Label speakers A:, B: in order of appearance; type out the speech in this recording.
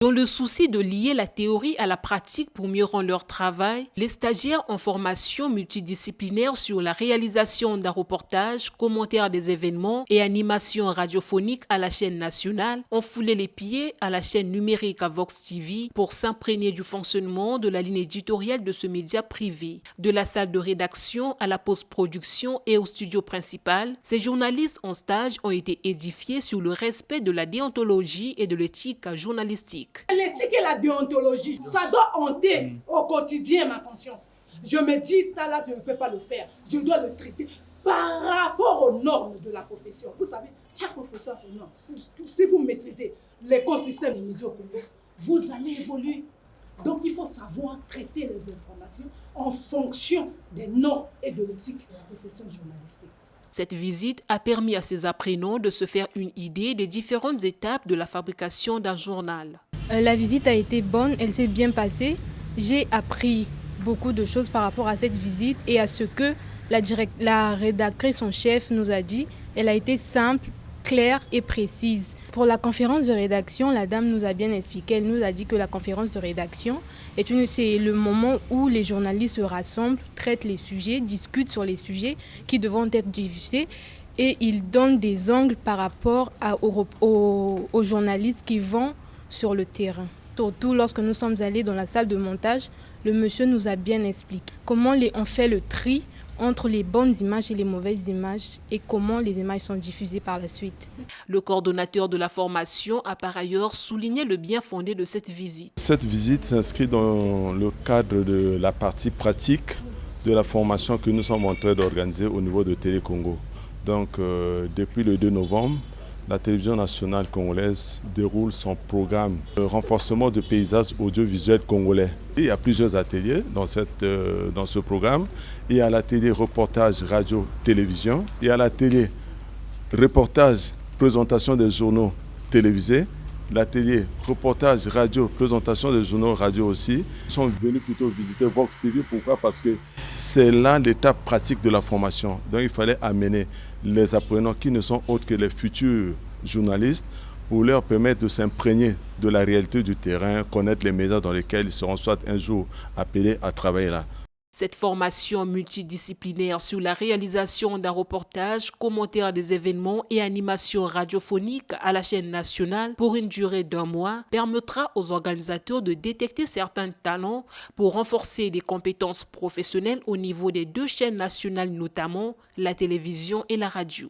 A: Dans le souci de lier la théorie à la pratique pour mieux rendre leur travail, les stagiaires en formation multidisciplinaire sur la réalisation d'un reportage, commentaire des événements et animation radiophonique à la chaîne nationale ont foulé les pieds à la chaîne numérique à Vox TV pour s'imprégner du fonctionnement de la ligne éditoriale de ce média privé. De la salle de rédaction à la post-production et au studio principal, ces journalistes en stage ont été édifiés sur le respect de la déontologie et de l'éthique journalistique.
B: L'éthique et la déontologie, ça doit hanter au quotidien ma conscience. Je me dis, là, je ne peux pas le faire. Je dois le traiter par rapport aux normes de la profession. Vous savez, chaque profession a ses normes. Si vous maîtrisez l'écosystème des médias au Congo, vous allez évoluer. Donc, il faut savoir traiter les informations en fonction des normes et de l'éthique de la profession journalistique.
A: Cette visite a permis à ces apprenants de se faire une idée des différentes étapes de la fabrication d'un journal.
C: La visite a été bonne, elle s'est bien passée. J'ai appris beaucoup de choses par rapport à cette visite et à ce que la rédactrice en chef nous a dit. Elle a été simple, claire et précise. Pour la conférence de rédaction, la dame nous a bien expliqué. Elle nous a dit que la conférence de rédaction c'est le moment où les journalistes se rassemblent, traitent les sujets, discutent sur les sujets qui devront être diffusés et ils donnent des angles par rapport aux journalistes qui vont sur le terrain. Surtout lorsque nous sommes allés dans la salle de montage, le monsieur nous a bien expliqué comment on fait le tri entre les bonnes images et les mauvaises images et comment les images sont diffusées par la suite.
A: Le coordonnateur de la formation a par ailleurs souligné le bien fondé de cette visite.
D: Cette visite s'inscrit dans le cadre de la partie pratique de la formation que nous sommes en train d'organiser au niveau de Télé Congo. Donc depuis le 2 novembre, la télévision nationale congolaise déroule son programme de renforcement de paysages audiovisuels congolais. Il y a plusieurs ateliers dans ce programme. Il y a l'atelier reportage radio-télévision. Il y a l'atelier reportage présentation des journaux télévisés. L'atelier reportage radio, présentation des journaux radio aussi. Ils sont venus plutôt visiter Vox TV. Pourquoi? Parce que c'est là l'étape pratique de la formation. Donc il fallait amener les apprenants qui ne sont autres que les futurs journalistes pour leur permettre de s'imprégner de la réalité du terrain, connaître les médias dans lesquels ils seront soit un jour appelés à travailler là.
A: Cette formation multidisciplinaire sur la réalisation d'un reportage, commentaire des événements et animation radiophonique à la chaîne nationale pour une durée d'1 mois permettra aux organisateurs de détecter certains talents pour renforcer les compétences professionnelles au niveau des 2 chaînes nationales, notamment la télévision et la radio.